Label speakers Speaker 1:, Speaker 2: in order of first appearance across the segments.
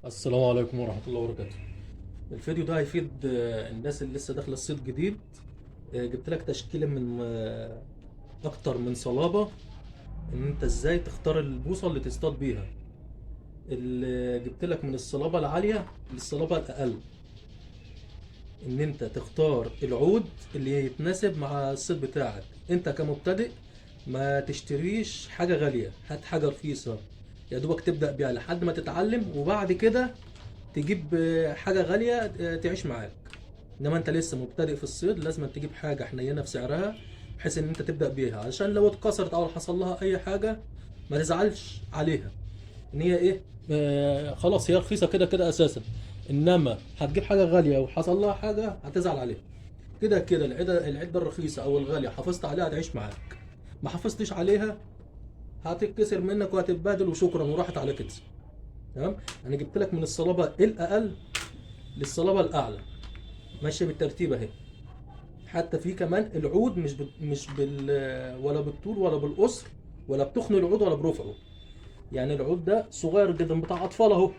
Speaker 1: السلام عليكم ورحمة الله وبركاته. الفيديو ده هيفيد الناس اللي لسه داخلة الصيد جديد. جبت لك تشكيلة من أكتر من صلابة، إن أنت إزاي تختار البوصة اللي تصطاد بيها. اللي جبت لك من الصلابة العالية للصلابة الأقل، إن أنت تختار العود اللي يتناسب مع الصيد بتاعك. أنت كمبتدئ ما تشتريش حاجة غالية، هات حاجة رخيصة يا دوبك تبدأ بيها لحد ما تتعلم، وبعد كده تجيب حاجة غالية تعيش معاك. انما انت لسه مبتدئ في الصيد، لازم تجيب حاجة حنينة في سعرها، بحيث ان انت تبدأ بيها، علشان لو اتكسرت او حصل لها اي حاجة ما تزعلش عليها. ان هي ايه، خلاص هي رخيصة كده كده اساسا. انما هتجيب حاجة غالية وحصل لها حاجة هتزعل عليها. كده كده العدة الرخيصة او الغالية حافظت عليها هتعيش معاك، ما حافظتش عليها هتتكسر منك وهتتبادل وشكرا وراحت على كده. تمام. انا جبت لك من الصلابة الاقل للصلابة الاعلى، ماشيه بالترتيب اهي. حتى في كمان العود مش ولا بالطول ولا بالقصر، ولا بتخن العود ولا برفعه. يعني العود ده صغير جدا بتاع اطفال اهو،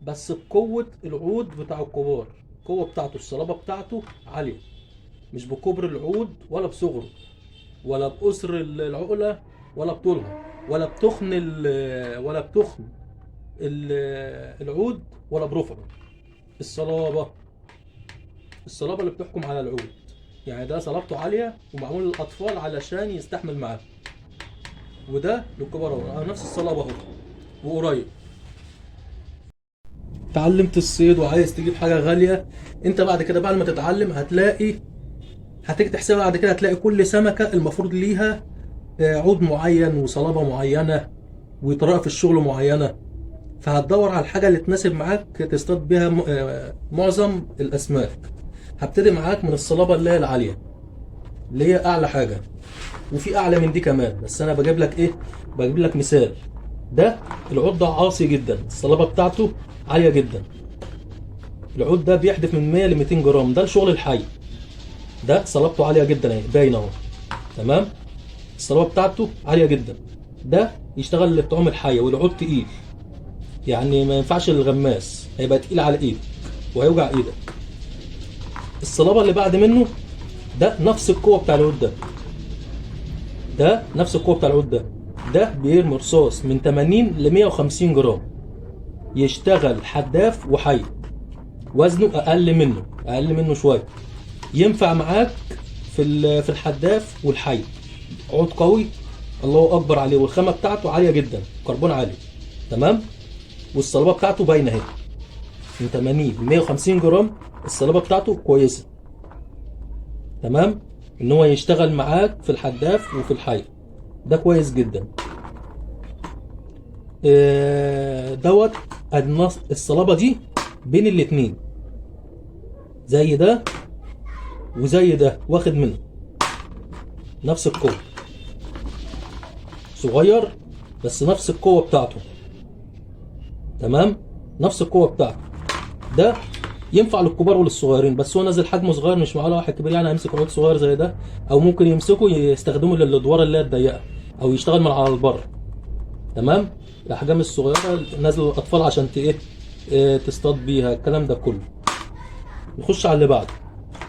Speaker 1: بس بقوه العود بتاع الكبار. القوه بتاعته الصلابه بتاعته عاليه، مش بكبر العود ولا بصغره، ولا بقصر العقله ولا بطولها، ولا بتخن العود ولا برفعه. الصلابه الصلابه اللي بتحكم على العود. يعني ده صلابته عاليه ومعمول للاطفال علشان يستحمل معاه، وده للكبار اهو نفس الصلابه اهو وقريب. اتعلمت الصيد وعايز تجيب حاجه غاليه، انت بعد كده بعد ما تتعلم هتيجي تحسبها بعد كده، هتلاقي كل سمكه المفروض ليها عود معين وصلابه معينه وطريقه في الشغل معينه. فهتدور على الحاجه اللي تناسب معاك تصطاد بيها معظم الاسماك. هبتدي معاك من الصلابه اللي هي العاليه، اللي هي اعلى حاجه، وفي اعلى من دي كمان، بس انا بجيب لك ايه، بجيب لك مثال. ده العود ده عاصي جدا، الصلابه بتاعته عاليه جدا. العود ده بيحدف من 100 ل 200 جرام، ده الشغل الحي. ده صلابته عاليه جدا اهي باينه اهو. تمام. الصلابه بتاعته عاليه جدا. ده يشتغل للطعوم الحيه، والعود تقيل، يعني ما ينفعش للغماس، هيبقى تقيل على ايدك وهيوجع ايدك. الصلابه اللي بعد منه ده نفس القوه بتاع العود ده نفس القوه بتاع العود ده بيرمي رصاص من 80 ل 150 جرام، يشتغل حداف وحي. وزنه اقل منه شويه، ينفع معاك في الحداف والحي. عود قوي الله اكبر عليه، والخامه بتاعته عاليه جدا، كربون عالي. تمام. والصلابه بتاعته باينه اهي، من 80 ل 150 جرام، الصلابه بتاعته كويسه. تمام. ان هو يشتغل معاك في الحداف وفي الحي، ده كويس جدا. دوت الصلابه دي بين الاتنين، زي ده وزي ده، واخد منه نفس القوه. صغير بس نفس القوه بتاعته. تمام. نفس القوه بتاعته. ده ينفع للكبار وللصغيرين، بس هو نازل حجمه صغير، مش معقول واحد كبير يعني هيمسك عود صغير زي ده. او ممكن يمسكه يستخدمه للادوار اللي هي الضيقه، او يشتغل من على البر. تمام. الاحجام الصغيره نازله للاطفال عشان ايه، تصطاد بيها الكلام ده كله. نخش على اللي بعده.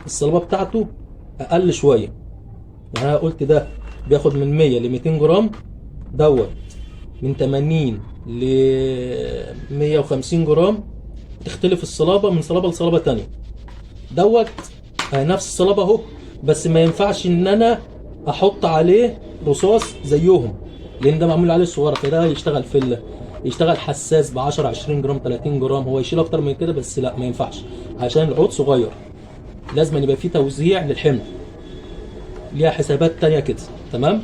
Speaker 1: الصلابه بتاعته اقل شويه، يعني انا قلت ده بياخد من 100 ل 200 جرام، دوت من 80 ل 150 جرام. تختلف الصلابه من صلابه لصلابه تانية. دوت نفس الصلابه اهو، بس ما ينفعش ان انا احط عليه رصاص زيهم، لان ده معمول عليه صغيره، فده يشتغل فله، يشتغل حساس ب 10 20 جرام 30 جرام، هو يشيل اكتر من كده بس لا ما ينفعش، عشان العود صغير. لازم يبقى فيه توزيع للحمل، ليها حسابات تانية كده. تمام.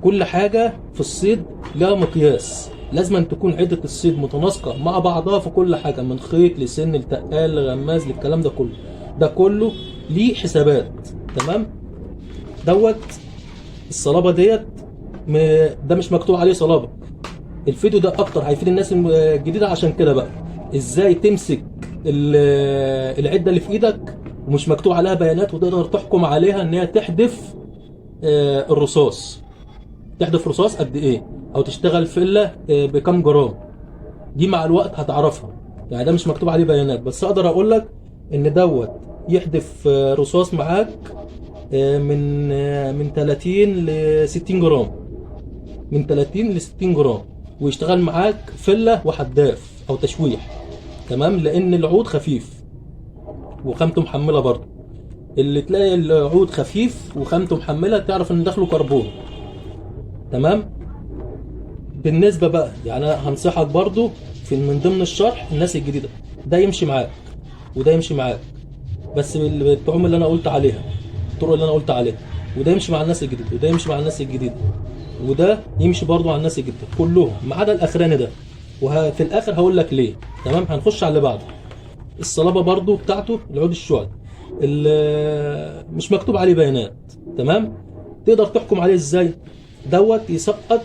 Speaker 1: كل حاجة في الصيد لها مقياس، لازم أن تكون عدة الصيد متناسقة مع بعضها في كل حاجة، من خيط لسن لتقال لغماز للكلام ده كله. ده كله ليه حسابات. تمام. دوت الصلابة ديت ده مش مكتوب عليه صلابة. الفيديو ده اكتر هيفيد الناس الجديدة، عشان كده بقى ازاي تمسك العدة اللي في ايدك ومش مكتوب عليها بيانات، وتقدر تحكم عليها ان هي تحدف الرصاص. تحدف رصاص قد ايه، او تشتغل فله بكام جرام. دي مع الوقت هتعرفها. يعني ده مش مكتوب عليه بيانات، بس اقدر اقول لك ان دوت يحدف رصاص معاك من 30 ل 60 جرام، من 30 ل 60 جرام، ويشتغل معاك فله وحداف او تشويح. تمام، لان العود خفيف وخامته محمله برضه. اللي تلاقي العود خفيف وخامته محمله تعرف ان داخله كربون. تمام. بالنسبه بقى يعني انا هنصحك برضه في من ضمن الشرح الناس الجديده، ده يمشي معاك وده يمشي معاك، بس بالطعوم اللي انا قلت عليها، الطرق اللي انا قلت عليها. وده يمشي مع الناس الجديده، وده يمشي مع الناس الجديده، وده يمشي برضه مع الناس الجديده كلهم ما عدا الاخراني ده. وفي الاخر هقول لك ليه. تمام. هنخش على اللي بعده. الصلابه برضه بتاعته، العود الشعل مش مكتوب عليه بيانات. تمام. تقدر تحكم عليه ازاي؟ دوت يسقط،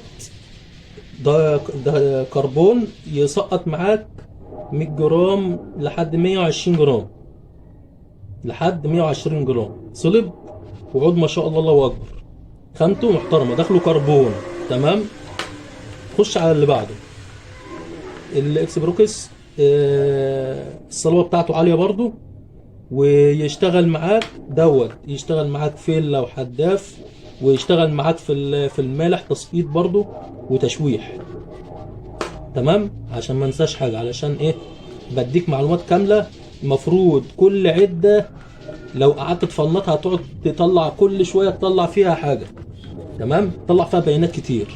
Speaker 1: ده كربون يسقط معاك 100 جرام لحد 120 جرام، لحد 120 جرام صلب. وعود ما شاء الله، الله اكبر، خامته محترمه، داخله كربون. تمام. خش على اللي بعده. الاكس بروكس الصلابه بتاعته عاليه برضو، ويشتغل معاك دوت، يشتغل معاك فيل وحداف، ويشتغل معاك في المالح تسقيط برضو وتشويح. تمام. عشان ما انساش حاجه، علشان ايه بديك معلومات كامله. المفروض كل عده لو قعدت تفنطها هتقعد تطلع كل شويه تطلع فيها حاجه. تمام. تطلع فيها بيانات كتير،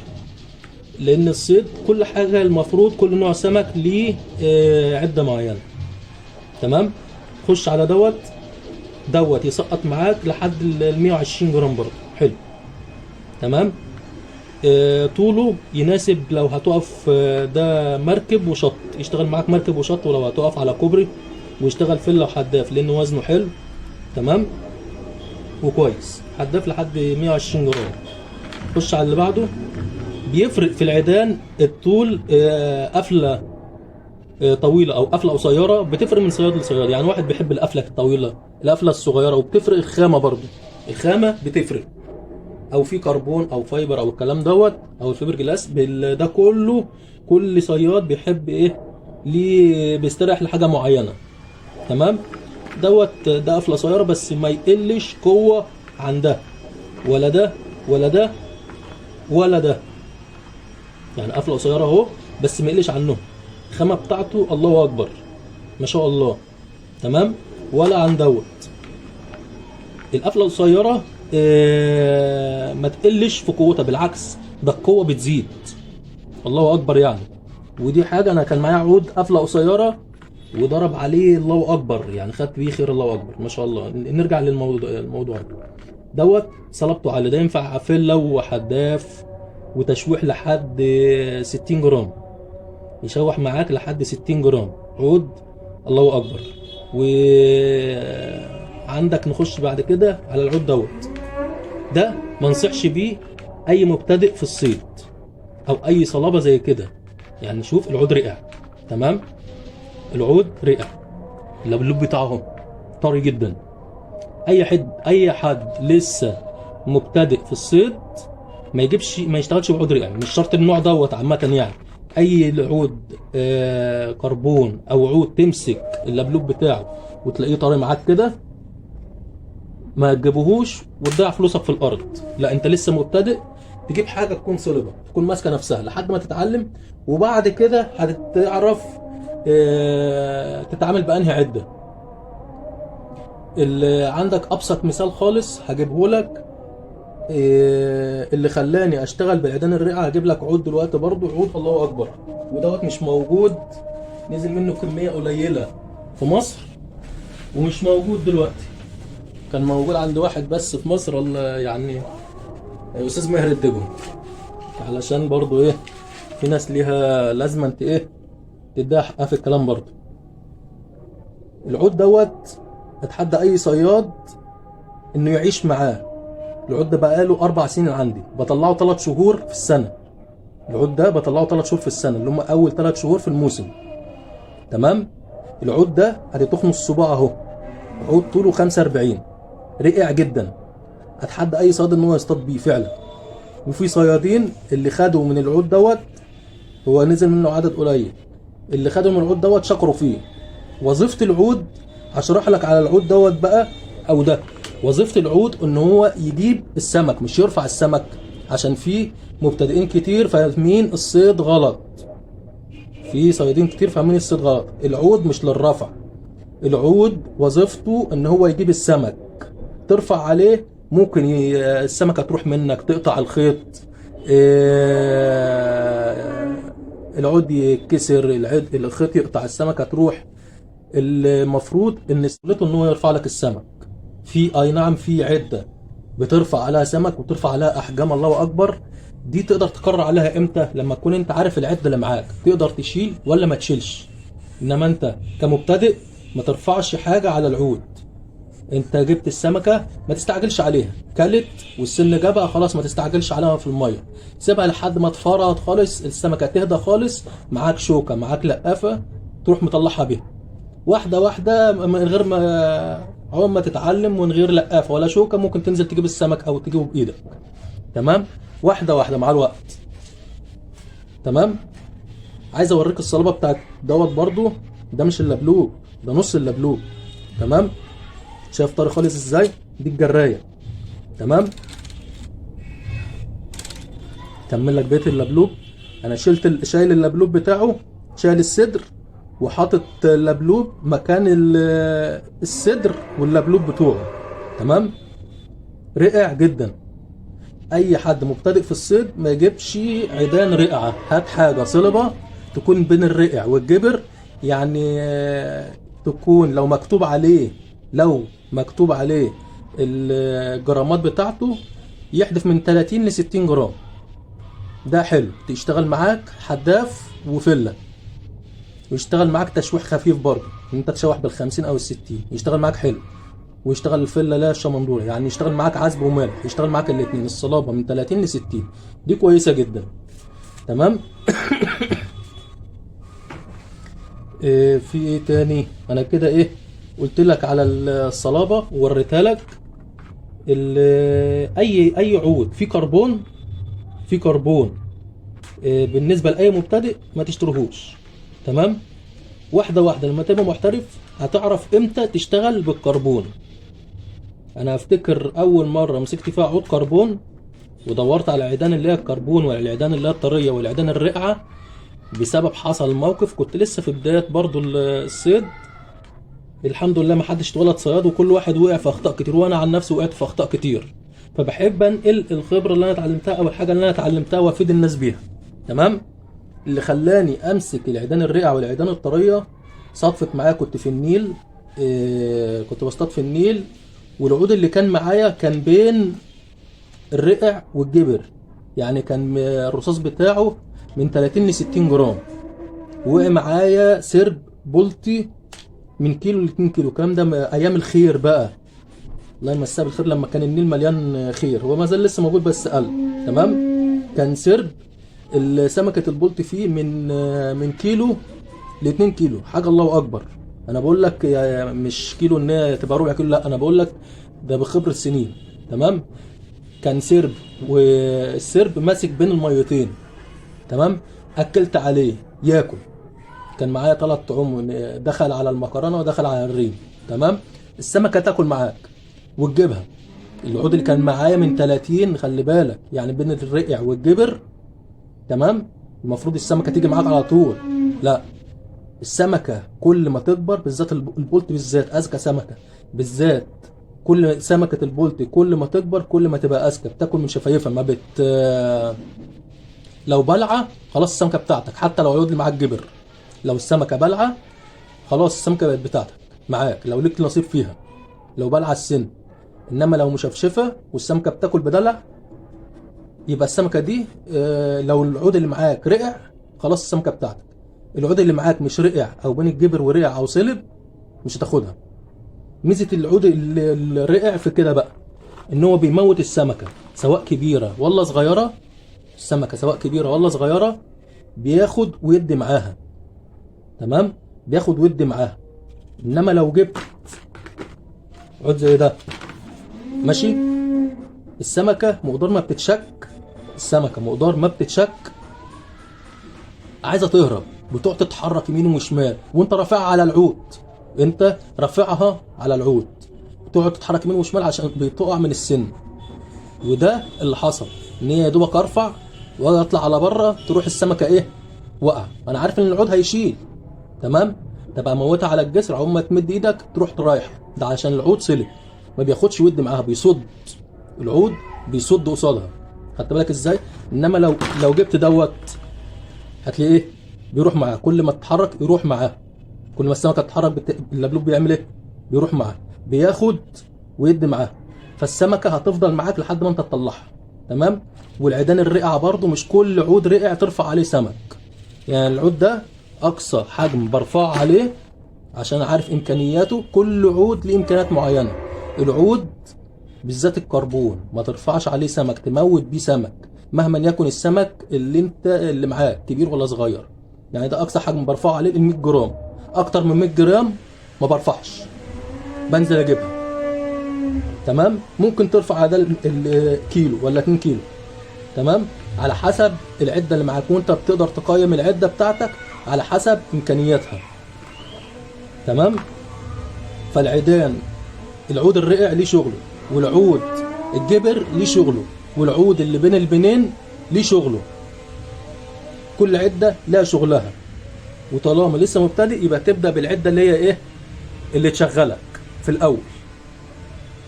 Speaker 1: لان الصيد كل حاجه المفروض كل نوع سمك ليه عده معينه. تمام. خش على دوت يسقط معاك لحد ال 120 جرام برضه. حلو. تمام. طوله يناسب لو هتقف ده مركب وشط، يشتغل معاك مركب وشط، ولو هتقف على كوبري ويشتغل فله وحداف لان وزنه حلو. تمام. وكويس، حداف لحد 120 جرام. خش على اللي بعده. بيفرق في العيدان الطول، قفله طويله او قفله قصيره بتفرق من صياد لصياد. يعني واحد بيحب القفله الطويله، القفله الصغيره، وبتفرق الخامه برضو، الخامه بتفرق، او في كربون او فايبر او الكلام دوت او الفيبر جلاس ده كله. كل صياد بيحب ايه ليه، بيستريح لحاجه معينه. تمام. ده قفله صغيره بس ما يقلش قوه عن ده، ولا ده ولا ده ولا ده. يعني قفله قصيره اهو بس ما يقلش عنهم. الخامه بتاعته الله اكبر ما شاء الله. تمام. ولا عن دوت. القفله القصيره ما تقلش في قوتها، بالعكس ده القوه بتزيد. الله اكبر يعني. ودي حاجه، انا كان معايا عود قفله قصيره وضرب عليه الله اكبر، يعني خدت بيه خير الله اكبر ما شاء الله. نرجع للموضوع دوت. صلبته على ده ينفع فله وحداف وتشويح لحد 60 جرام، يشوح معاك لحد 60 جرام عود. الله اكبر. وعندك نخش بعد كده على العود ده ما انصحش بيه اي مبتدئ في الصيد او اي صلابه زي كده. يعني شوف العود رقع. تمام. العود رقع، اللب بتاعه طري جدا. اي حد لسه مبتدئ في الصيد ما يشتغلش بعود رقع. مش شرط النوع دوت عامه يعني. اي عود كربون او عود تمسك اللبلوب بتاعه وتلاقيه طري معاك كده، ما تجيبوهوش وتضيع فلوسك في الارض. لا، انت لسه مبتدئ، تجيب حاجه تكون صلبه، تكون ماسكه نفسها لحد ما تتعلم، وبعد كده هتعرف تتعامل بانهي عده. اللي عندك ابسط مثال خالص هجيبه لك، اللي خلاني اشتغل بالعيدان الرقعه. هجيب لك عود دلوقتي برضو، عود الله اكبر، ودوت مش موجود، نزل منه كميه قليله في مصر ومش موجود دلوقتي. كان موجود عند واحد بس في مصر، يعني استاذ ماهر الدجن. علشان برضو ايه، في ناس ليها لازمه انت ايه تديها حقها في الكلام برضو. العود دوت اتحدى اي صياد انه يعيش معاه. العود ده بقاله 4 سنين عندي، بطلعه 3 شهور في السنه. العود ده بطلعه 3 شهور في السنه، اللي هم اول 3 شهور في الموسم. تمام. العود ده هتتخن الصباع اهو، عود طوله 45، رقع جدا. اتحدى اي صياد ان هو يصطاد بيه فعلا. وفي صيادين اللي خدوا من العود دوت هو نزل منه عدد قليل، اللي خدوا من العود دوت شكروا فيه. وظيفة العود هشرح لك على العود دوت بقى او ده. وظيفة العود ان هو يجيب السمك مش يرفع السمك، عشان في مبتدئين كتير فاهمين الصيد غلط. في صيادين كتير فاهمين الصيد غلط. العود مش للرفع، العود وظيفته ان هو يجيب السمك. ترفع عليه ممكن السمكة تروح منك، تقطع الخيط، العود يتكسر، الخيط يقطع، السمكة تروح. المفروض ان سهولته ان هو يرفع لك السمك. في اي نعم في عدة بترفع عليها سمك وترفع عليها احجام الله اكبر. دي تقدر تقرر عليها امتى؟ لما تكون انت عارف العدة اللي معاك تقدر تشيل ولا ما تشيلش. انما انت كمبتدئ ما ترفعش حاجة على العود. انت جبت السمكة ما تستعجلش عليها، كلت والسن جابها خلاص ما تستعجلش عليها في المية. سيبها لحد ما تفرط خالص، السمكة تهدى خالص، معاك شوكة معاك لقافة تروح مطلعها بيها واحدة واحدة من غير ما عقبال ما تتعلم، ومن غير لقافة ولا شوكة ممكن تنزل تجيب السمك او تجيبه بايدك. تمام، واحدة واحدة مع الوقت. تمام. عايز اوريك الصلابة بتاعت دوت برضو. ده مش اللبلوب، ده نص اللبلوب. تمام، شايف طري خالص ازاي؟ دي الجراية. تمام، كمل لك بيت اللبلوب. انا شايل اللبلوب بتاعه، شايل الصدر وحاطط اللبلوب مكان الصدر واللبلوب بتوعه. تمام، رقع جدا. اي حد مبتدئ في الصيد ما يجيبش عيدان رقعه، هات حاجه صلبه تكون بين الرقع والجبر. يعني تكون لو مكتوب عليه، لو مكتوب عليه الجرامات بتاعته يحدف من 30 ل 60 جرام. ده حلو، تشتغل معاك حداف وفله، ويشتغل معاك تشويح خفيف برضه، انت تشوح بال50 او ال60 يشتغل معاك حلو. ويشتغل الفله لا الشمندوره، يعني يشتغل معاك عزب وملح، يشتغل معاك الاثنين. الصلابه من 30 ل 60 دي كويسه جدا. تمام. في ايه تاني؟ انا كده ايه قلت لك على الصلابه ووريتها لك. اي عود في كربون، في كربون بالنسبه لاي مبتدئ ما تشتريهوش. تمام، واحده واحده لما تبقى محترف هتعرف امتى تشتغل بالكربون. انا افتكر اول مره مسكت فيها عود كربون ودورت على العيدان اللي هي الكربون والعيدان اللي هي الطريه والعيدان الرقعه، بسبب حصل موقف. كنت لسه في بدايه برضو الصيد. الحمد لله ما حدش اتولد صياد، وكل واحد وقع في اخطاء كتير، وانا عن نفسي وقعت في اخطاء كتير. فبحب انقل الخبره اللي انا اتعلمتها او الحاجه اللي انا اتعلمتها وافيد الناس بيها. تمام. اللي خلاني امسك العيدان الرقعه والعيدان الطريه صدفت معايا، كنت في النيل، كنت بصطاد في النيل، والعود اللي كان معايا كان بين الرقع والجبر. يعني كان الرصاص بتاعه من 30 ل 60 جرام. وقع معايا سرب بلطي من كيلو ل 2 كيلو. الكلام ده ايام الخير بقى، الله يمساه بالخير، لما كان النيل مليان خير. هو ما زال لسه موجود بس قل. تمام، كان سرب سمكة البلطي فيه من كيلو ل 2 كيلو، حاجة الله اكبر. انا بقول لك مش كيلو ان هي تبقى ربع كيلو، لا انا بقول لك ده بخبرة سنين. تمام، كان سرب، والسرب ماسك بين الميتين. تمام، اكلت عليه ياكل. كان معايا 3 طعوم، دخل على المكرونه ودخل على الريم. تمام، السمكه تاكل معاك وتجيبها. العود اللي كان معايا من 30، خلي بالك يعني بين الرقع والجبر. تمام، المفروض السمكه تيجي معاك على طول، لا. السمكه كل ما تكبر، بالذات البولت بالذات اذكى سمكه بالذات، كل سمكه البولت كل ما تكبر كل ما تبقى اذكى، بتاكل من شفايفها ما لو بلعه خلاص السمكه بتاعتك، حتى لو العود اللي معاك جبر. لو السمكه بلعه خلاص السمكه بقت بتاعتك معاك لو ليك نصيب فيها، لو بلعه السن. انما لو مشفشفه والسمكه بتاكل بدلع يبقى السمكه دي لو العود اللي معاك رقع خلاص السمكه بتاعتك. العود اللي معاك مش رقع او بين الجبر ورقع او صلب مش هتاخدها. ميزه العود اللي رقع في كده بقى ان هو بيموت السمكه سواء كبيره ولا صغيره. السمكه سواء كبيره ولا صغيره بياخد ويدي معاها. تمام، بياخد ويدي معاها. انما لو جبت عود زي ده ماشي، السمكه مقدار ما بتتشك، السمكه مقدار ما بتتشك عايزه تهرب، بتقعد تتحرك يمين وشمال وانت رافعها على العود، انت رافعها على العود بتقعد تتحرك يمين وشمال عشان بتقع من السن. وده اللي حصل، ان هي يا دوبك ارفع واجي اطلع على بره تروح السمكه ايه، وقع. انا عارف ان العود هيشيل، تمام، تبقى موتها على الجسر، اول ما تمد ايدك تروح ترايح، ده عشان العود سلك ما بياخدش ود معاها، بيصد العود، بيصد قصادها، خدت بالك ازاي؟ انما لو جبت دوت هتلاقيه ايه، بيروح معاه، كل ما تتحرك يروح معاه، كل ما السمكه تتحرك اللبلوب بيعمل ايه، بيروح معاه، بياخد ويدي معاه، فالسمكه هتفضل معاك لحد ما انت تطلعها، تمام. والعيدان الرقعه برضو مش كل عود رقع ترفع عليه سمك، يعني العود ده اقصى حجم برفعه عليه عشان عارف امكانياته، كل عود ليه امكانيات معينه. العود بالذات الكربون ما ترفعش عليه سمك تموت بيه سمك، مهما يكن السمك اللي معاك كبير ولا صغير. يعني ده اقصى حجم برفعه عليه ال 100 جرام، اكتر من 100 جرام ما برفعش، بنزل اجيبها، تمام. ممكن ترفع على ده الكيلو ولا 2 كيلو، تمام، على حسب العده اللي معاك، وانت بتقدر تقيم العده بتاعتك على حسب امكانياتها، تمام. فالعيدان، العود الرقع ليه شغله، والعود الجبر ليه شغله، والعود اللي بين البنين ليه شغله، كل عده لها شغلها. وطالما لسه مبتدئ يبقى تبدا بالعده اللي هي ايه، اللي تشغلك في الاول.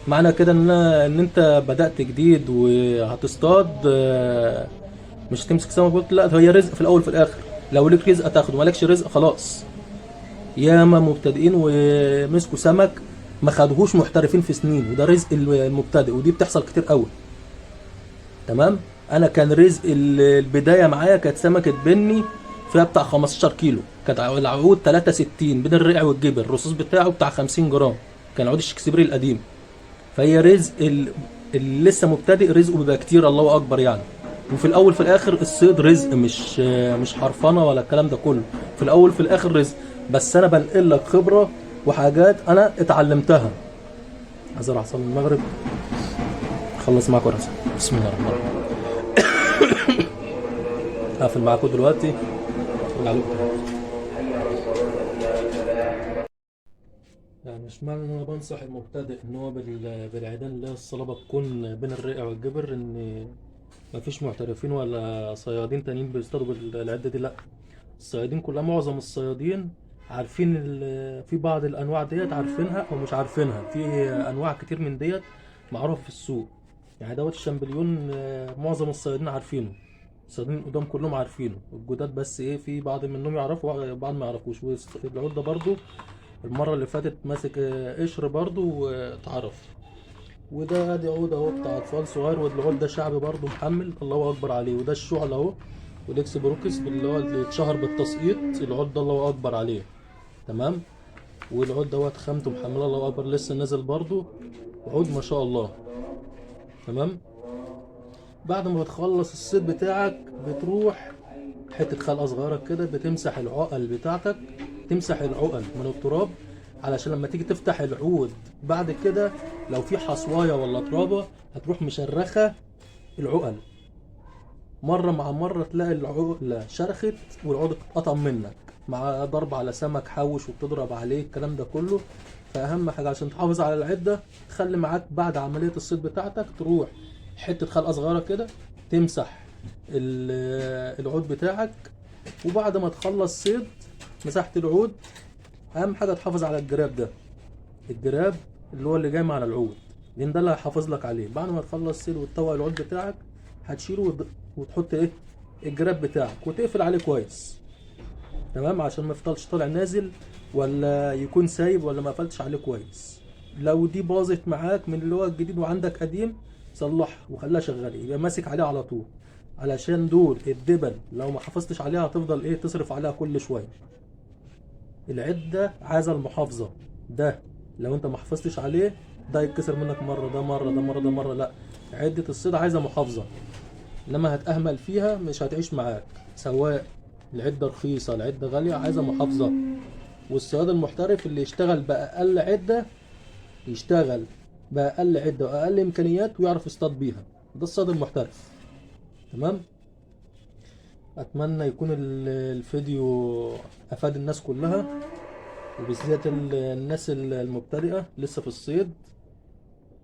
Speaker 1: معنى كده ان انت بدات جديد وهتصطاد، مش هتمسك سمك قلت لا، هي رزق في الاول في الاخر، لو ليك رزق هتاخده، مالكش رزق خلاص. ياما مبتدئين ومسكوا سمك ما خدوهوش محترفين في سنين، وده رزق المبتدئ، ودي بتحصل كتير قوي، تمام. انا كان رزق البدايه معايا كانت سمكه بني فيها بتاع 15 كيلو، كانت العقود 63 بين الرقع والجبل، الرصاص بتاعه بتاع 50 جرام، كان عود الشكسبيري القديم. فهي رزق اللي لسه مبتدئ رزقه بيبقى كتير، الله اكبر يعني. وفي الاول في الاخر الصيد رزق، مش حرفنه ولا الكلام ده كله، في الاول في الاخر رزق، بس انا بنقل لك خبره وحاجات انا اتعلمتها. عايز اروح اصلي المغرب، اخلص معاك ورقه. بسم الله الرحمن الرحيم. هقفل معاكم دلوقتي، ارجع لكم. يعني مش معنى ان انا بنصح المبتدئ ان هو بالعيدان اللي هي الصلابه تكون بين الرقع والجبر ان مفيش محترفين ولا صيادين تانيين بيصطادوا بالعده دي، لا. الصيادين كلها، معظم الصيادين عارفين في بعض الانواع ديت عارفينها او مش عارفينها، في انواع كتير من ديت معروفه في السوق. يعني دوت الشامبليون، معظم الصيادين عارفينه، الصيادين القدام كلهم عارفينه، الجداد بس ايه، في بعض منهم يعرفوا وبعض ما يعرفوش. والعود ده برضو المره اللي فاتت ماسك قشر برضو اتعرف. وده ادي عود اهو بتاع اطفال صغير، والعود ده شعبي برضو محمل، الله اكبر عليه. وده الشعل اهو، والاكس بروكس اللي هو اللي اتشهر بالتسقيط، العود ده الله اكبر عليه، تمام. والعود دوت خامته محمله، الله اكبر، لسه نازل برضو، عود ما شاء الله، تمام. بعد ما بتخلص الصيد بتاعك بتروح حته خلقه صغيره كده، بتمسح العقل بتاعتك، تمسح العقل من التراب علشان لما تيجي تفتح العود بعد كده لو في حصوايه ولا ترابه هتروح مشرخه العقل، مره مع مره تلاقي العقله شرخت والعود اتقطم منك، مع ضرب على سمك حوش وبتضرب عليه الكلام ده كله. فاهم حاجه عشان تحافظ على العده، تخلي معاك بعد عمليه الصيد بتاعتك تروح حته خلقه صغيره كده تمسح العود بتاعك. وبعد ما تخلص صيد مسحت العود، اهم حاجه تحافظ على الجراب ده، الجراب اللي هو اللي جاي مع العود، لان ده اللي هيحافظ لك عليه. بعد ما تخلص صيد وتطوق العود بتاعك هتشيله وتحط ايه، الجراب بتاعك، وتقفل عليه كويس، تمام، عشان ما يفضلش طالع نازل ولا يكون سايب ولا ما قفلتش عليه كويس. لو دي باظت معاك من اللي هو الجديد وعندك قديم، صلحها وخليها شغاله، يبقى ماسك عليه على طول، علشان دول الدبل لو ما حافظتش عليها هتفضل ايه، تصرف عليها كل شويه. العده عايزه المحافظه، ده لو انت ما حافظتش عليه ده يتكسر منك مره، ده مره، ده مره، ده مره، لا. عده الصيد عايزه محافظه، انما هتأهمل فيها مش هتعيش معاك، سواء العده رخيصه العده غاليه، عايزه محافظه. والصياد المحترف اللي يشتغل باقل عده، يشتغل باقل عده واقل امكانيات ويعرف يصطاد بيها، ده الصياد المحترف، تمام. اتمنى يكون الفيديو افاد الناس كلها، وبالذات الناس المبتدئة لسه في الصيد،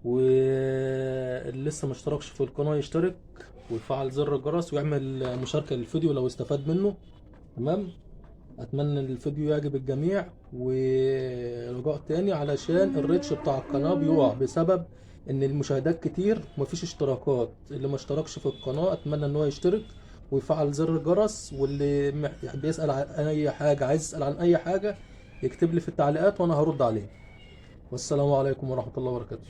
Speaker 1: واللي لسه مشتركش في القناة يشترك ويفعل زر الجرس ويعمل مشاركة للفيديو لو استفاد منه. تمام. اتمنى الفيديو يعجب الجميع، ورجاء تاني علشان الريتش بتاع القناة بيقع بسبب ان المشاهدات كتير ومفيش اشتراكات. اللي ما اشتركش في القناة اتمنى ان هو يشترك ويفعل زر الجرس، واللي بيسأل عن اي حاجة، عايز يسأل عن اي حاجة، يكتب لي في التعليقات وانا هرد عليه. والسلام عليكم ورحمة الله وبركاته.